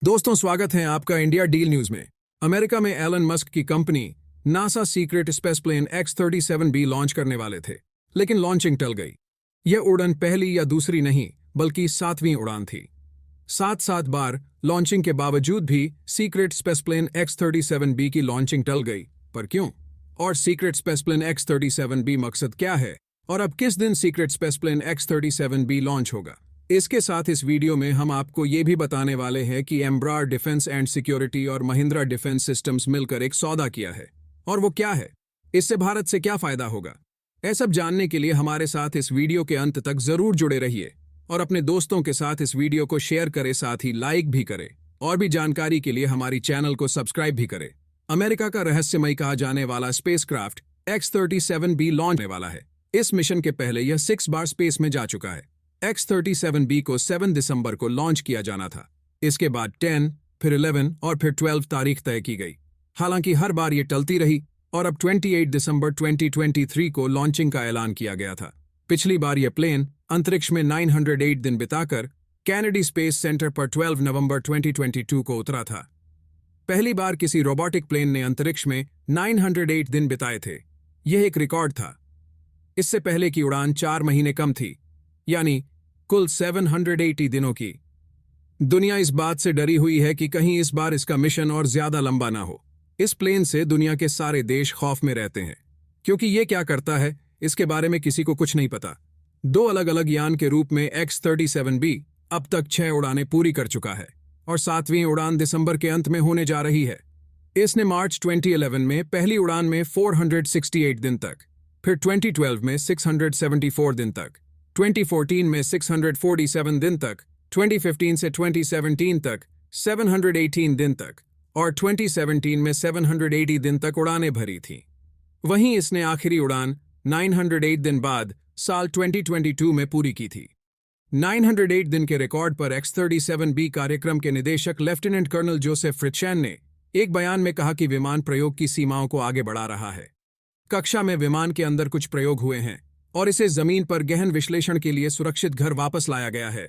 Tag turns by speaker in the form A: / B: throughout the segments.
A: दोस्तों, स्वागत है आपका इंडिया डील न्यूज में। अमेरिका में एलन मस्क की कंपनी NASA secret space plane X-37B launch करने वाले थे, लेकिन लॉन्चिंग टल गई। यह उड़ान पहली या दूसरी नहीं, बल्कि 7वीं उड़ान थी। 7 बार लॉन्चिंग के बावजूद भी सीक्रेट स्पेस प्लेन X-37B की लॉन्चिंग टल गई। पर क्यों? और सीक्रेट स्पेस प्लेन X-37B मकसद क्या है? और अब किस दिन secret space plane X-37B launch होगा? इसके साथ इस वीडियो में हम आपको ये भी बताने वाले हैं कि एम्ब्रार डिफेंस एंड सिक्योरिटी और महिंद्रा डिफेंस सिस्टम्स मिलकर एक सौदा किया है। और वो क्या है? इससे भारत से क्या फायदा होगा? यह सब जानने के लिए हमारे साथ इस वीडियो के अंत तक जरूर जुड़े रहिए और अपने दोस्तों के साथ इस वीडियो को शेयर करें, साथ ही लाइक भी करें। और भी जानकारी के लिए हमारी चैनल को सब्सक्राइब भी करें। अमेरिका का रहस्यमय कहा जाने वाला स्पेसक्राफ्ट X-37B लॉन्च होने वाला है। इस मिशन के पहले यह 6 बार स्पेस में जा चुका है। X-37B को 7 दिसंबर को लॉन्च किया जाना था। इसके बाद 10, फिर 11 और फिर 12 तारीख तय की गई। हालांकि हर बार ये टलती रही और अब 28 दिसंबर 2023 को लॉन्चिंग का ऐलान किया गया था। पिछली बार यह प्लेन अंतरिक्ष में 908 दिन बिताकर कैनेडी स्पेस सेंटर पर 12 नवंबर 2022 को उतरा था। पहली बार किसी रोबोटिक प्लेन ने अंतरिक्ष में 908 दिन बिताए थे। यह एक रिकॉर्ड था। इससे पहले की उड़ान 4 महीने कम थी, यानी कुल 780 दिनों की। दुनिया इस बात से डरी हुई है कि कहीं इस बार इसका मिशन और ज्यादा लंबा ना हो। इस प्लेन से दुनिया के सारे देश खौफ में रहते हैं, क्योंकि ये क्या करता है इसके बारे में किसी को कुछ नहीं पता। 2 अलग अलग यान के रूप में X-37B अब तक 6 उड़ानें पूरी कर चुका है और 7वीं उड़ान दिसंबर के अंत में होने जा रही है। इसने मार्च 2011 में पहली उड़ान में 468 दिन तक, फिर 2012 में 674 दिन तक, 2014 में 647 दिन तक, 2015 से 2017 तक 718 दिन तक और 2017 में 780 दिन तक उड़ानें भरी थीं। वहीं इसने आखिरी उड़ान 908 दिन बाद साल 2022 में पूरी की थी। 908 दिन के रिकॉर्ड पर X-37B कार्यक्रम के निदेशक लेफ्टिनेंट कर्नल जोसेफ फ्रिट्शैन ने एक बयान में कहा कि विमान प्रयोग की सीमाओं को आगे बढ़ा रहा है। कक्षा में विमान के अंदर कुछ प्रयोग हुए हैं और इसे जमीन पर गहन विश्लेषण के लिए सुरक्षित घर वापस लाया गया है।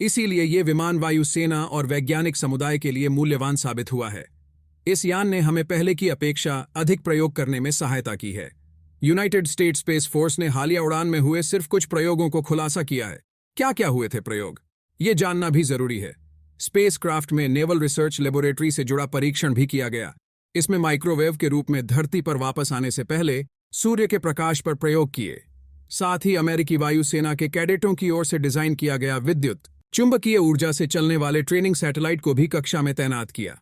A: इसीलिए ये विमान वायुसेना और वैज्ञानिक समुदाय के लिए मूल्यवान साबित हुआ है। इस यान ने हमें पहले की अपेक्षा अधिक प्रयोग करने में सहायता की है। यूनाइटेड स्टेट्स स्पेस फोर्स ने हालिया उड़ान में हुए सिर्फ कुछ प्रयोगों को खुलासा किया है। क्या क्या हुए थे प्रयोग, ये जानना भी जरूरी है। स्पेसक्राफ्ट में नेवल रिसर्च लेबोरेटरी से जुड़ा परीक्षण भी किया गया। इसमें माइक्रोवेव के रूप में धरती पर वापस आने से पहले सूर्य के प्रकाश पर प्रयोग किए। साथ ही अमेरिकी वायुसेना के कैडेटों की ओर से डिजाइन किया गया विद्युत चुंबकीय ऊर्जा से चलने वाले ट्रेनिंग सैटेलाइट को भी कक्षा में तैनात किया।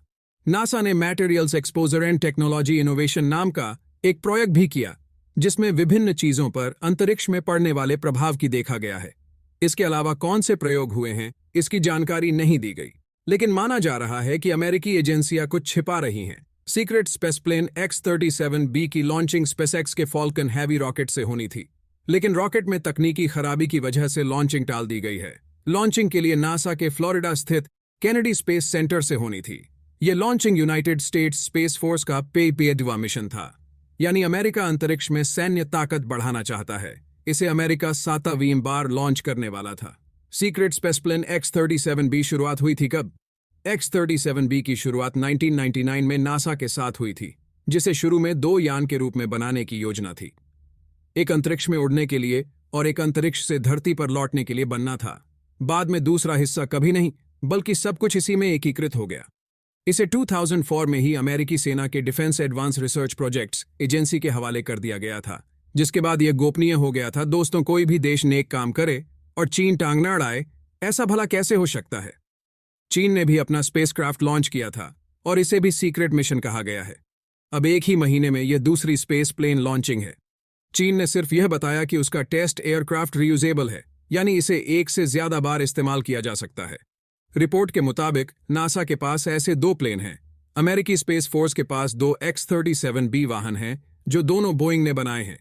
A: नासा ने materials exposure and technology innovation नाम का एक प्रयोग भी किया, जिसमें विभिन्न चीजों पर अंतरिक्ष में पड़ने वाले प्रभाव की देखा गया है। इसके अलावा कौन से प्रयोग हुए हैं इसकी जानकारी नहीं दी गई, लेकिन माना जा रहा है कि अमेरिकी एजेंसियां कुछ छिपा रही हैं। सीक्रेट स्पेस प्लेन X-37B की लॉन्चिंग स्पेसएक्स के फॉल्कन हैवी रॉकेट से होनी थी, लेकिन रॉकेट में तकनीकी खराबी की वजह से लॉन्चिंग टाल दी गई है। लॉन्चिंग के लिए नासा के फ्लोरिडा स्थित कैनेडी स्पेस सेंटर से होनी थी। यह launching United states space force का पेडवा मिशन था, यानी अमेरिका अंतरिक्ष में सैन्य ताकत बढ़ाना चाहता है। इसे अमेरिका 7वीं बार लॉन्च करने वाला था। सीक्रेट स्पेस प्लेन X-37B शुरुआत हुई थी कब? X-37B की शुरुआत 1999 में नासा के साथ हुई थी, जिसे शुरू में 2 यान के रूप में बनाने की योजना थी। एक अंतरिक्ष में उड़ने के लिए और एक अंतरिक्ष से धरती पर लौटने के लिए बनना था। बाद में दूसरा हिस्सा कभी नहीं, बल्कि सब कुछ इसी में एकीकृत हो गया। इसे 2004 में ही अमेरिकी सेना के defence advance research projects agency के हवाले कर दिया गया था, जिसके बाद यह गोपनीय हो गया था। दोस्तों, कोई भी देश नेक काम करे और चीन टांग न अड़ाए, ऐसा भला कैसे हो सकता है? चीन ने भी अपना स्पेसक्राफ्ट लॉन्च किया था और इसे भी सीक्रेट मिशन कहा गया है। अब एक ही महीने में यह दूसरी स्पेस प्लेन लॉन्चिंग है। चीन ने सिर्फ यह बताया कि उसका टेस्ट एयरक्राफ्ट रीयूजेबल है, यानी इसे 1 से ज्यादा बार इस्तेमाल किया जा सकता है। रिपोर्ट के मुताबिक नासा के पास ऐसे 2 प्लेन हैं। अमेरिकी स्पेस फोर्स के पास 2 X-37B वाहन हैं, जो दोनों बोइंग ने बनाए हैं।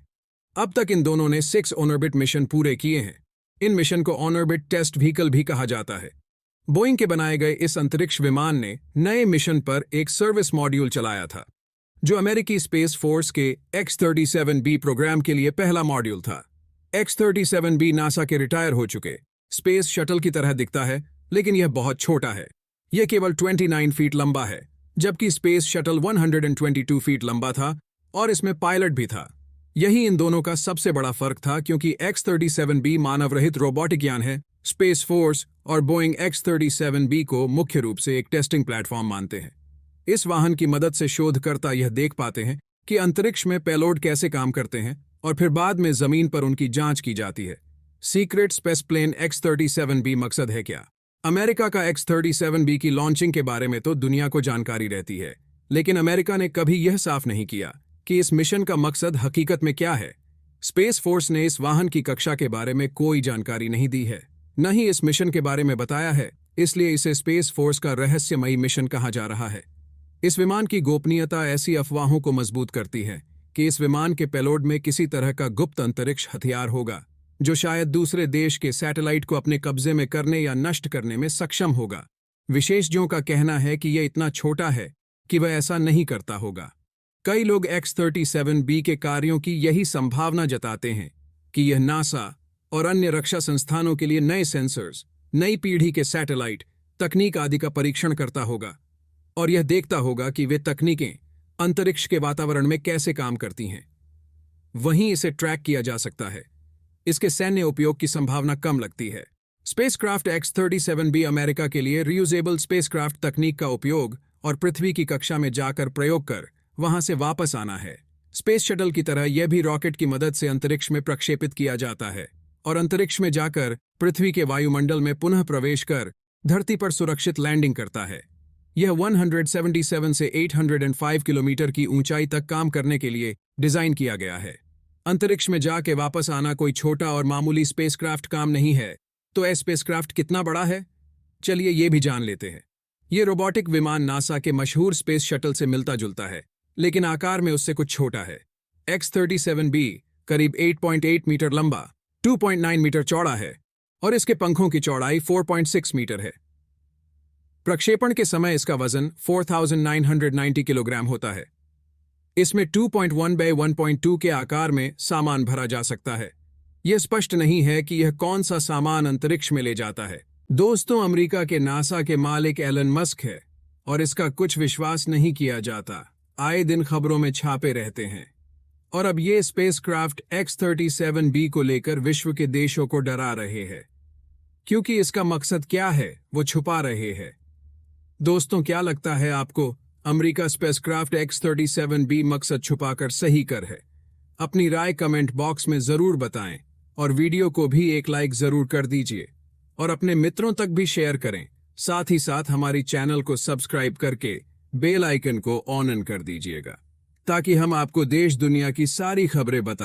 A: अब तक इन दोनों ने 6 ऑनऑर्बिट मिशन पूरे किए हैं। इन मिशन को ऑनऑर्बिट टेस्ट व्हीकल भी कहा जाता है। बोइंग के बनाए गए इस अंतरिक्ष विमान ने नए मिशन पर एक सर्विस मॉड्यूल चलाया था, जो अमेरिकी स्पेस फोर्स के X-37B प्रोग्राम के लिए पहला मॉड्यूल था। X-37B नासा के रिटायर हो चुके स्पेस शटल की तरह दिखता है, लेकिन यह बहुत छोटा है। यह केवल 29 फीट लंबा है, जबकि स्पेस शटल 122 फीट लंबा था और इसमें पायलट भी था। यही इन दोनों का सबसे बड़ा फर्क था, क्योंकि X-37B मानव रहित रोबोटिक यान है। स्पेस फोर्स और बोइंग X-37B को मुख्य रूप से एक टेस्टिंग प्लेटफॉर्म मानते हैं। इस वाहन की मदद से शोधकर्ता यह देख पाते हैं कि अंतरिक्ष में पेलोड कैसे काम करते हैं और फिर बाद में जमीन पर उनकी जांच की जाती है। सीक्रेट स्पेस प्लेन X-37B मकसद है क्या? अमेरिका का X-37B की लॉन्चिंग के बारे में तो दुनिया को जानकारी रहती है, लेकिन अमेरिका ने कभी यह साफ नहीं किया कि इस मिशन का मकसद हकीकत में क्या है। स्पेस फोर्स ने इस वाहन की कक्षा के बारे में कोई जानकारी नहीं दी है, न ही इस मिशन के बारे में बताया है, इसलिए इसे स्पेस फोर्स का रहस्यमयी मिशन कहा जा रहा है। इस विमान की गोपनीयता ऐसी अफवाहों को मजबूत करती है कि इस विमान के पेलोड में किसी तरह का गुप्त अंतरिक्ष हथियार होगा, जो शायद दूसरे देश के सैटेलाइट को अपने कब्जे में करने या नष्ट करने में सक्षम होगा। विशेषज्ञों का कहना है कि यह इतना छोटा है कि वह ऐसा नहीं करता होगा। कई लोग X-37B के कार्यों की यही संभावना जताते हैं कि यह नासा और अन्य रक्षा संस्थानों के लिए नए सेंसर्स, नई पीढ़ी के सैटेलाइट, तकनीक आदि का परीक्षण करता होगा और यह देखता होगा कि वे तकनीकें अंतरिक्ष के वातावरण में कैसे काम करती हैं। वहीं इसे ट्रैक किया जा सकता है। इसके सैन्य उपयोग की संभावना कम लगती है। स्पेसक्राफ्ट X-37B अमेरिका के लिए रियूजेबल स्पेसक्राफ्ट तकनीक का उपयोग और पृथ्वी की कक्षा में जाकर प्रयोग कर वहां से वापस आना है। स्पेस शटल की तरह यह भी रॉकेट की मदद से अंतरिक्ष में प्रक्षेपित किया जाता है और अंतरिक्ष में जाकर पृथ्वी के वायुमंडल में पुनः प्रवेश कर धरती पर सुरक्षित लैंडिंग करता है। यह 177 से 805 किलोमीटर की ऊंचाई तक काम करने के लिए डिजाइन किया गया है। अंतरिक्ष में जाके वापस आना कोई छोटा और मामूली स्पेसक्राफ्ट काम नहीं है। तो यह स्पेसक्राफ्ट कितना बड़ा है? चलिए ये भी जान लेते हैं। ये रोबोटिक विमान नासा के मशहूर स्पेस शटल से मिलता जुलता है, लेकिन आकार में उससे कुछ छोटा है। X-37B करीब 8.8 मीटर लंबा, 2.9 मीटर चौड़ा है और इसके पंखों की चौड़ाई 4.6 मीटर है। प्रक्षेपण के समय इसका वजन 4,990 किलोग्राम होता है। इसमें 2.1 बाय 1.2 के आकार में सामान भरा जा सकता है। यह स्पष्ट नहीं है कि यह कौन सा सामान अंतरिक्ष में ले जाता है। दोस्तों, अमेरिका के नासा के मालिक एलन मस्क है और इसका कुछ विश्वास नहीं किया जाता। आए दिन खबरों में छापे रहते हैं और अब ये स्पेसक्राफ्ट X-37B को लेकर विश्व के देशों को डरा रहे हैं, क्योंकि इसका मकसद क्या है वो छुपा रहे हैं। दोस्तों, क्या लगता है आपको? अमेरिका स्पेसक्राफ्ट X-37B मकसद छुपाकर सही कर है? अपनी राय कमेंट बॉक्स में जरूर बताएं और वीडियो को भी एक लाइक जरूर कर दीजिए और अपने मित्रों तक भी शेयर करें। साथ ही साथ हमारी चैनल को सब्सक्राइब करके बेल आइकन को ऑन कर दीजिएगा, ताकि हम आपको देश दुनिया की सारी खबरें बता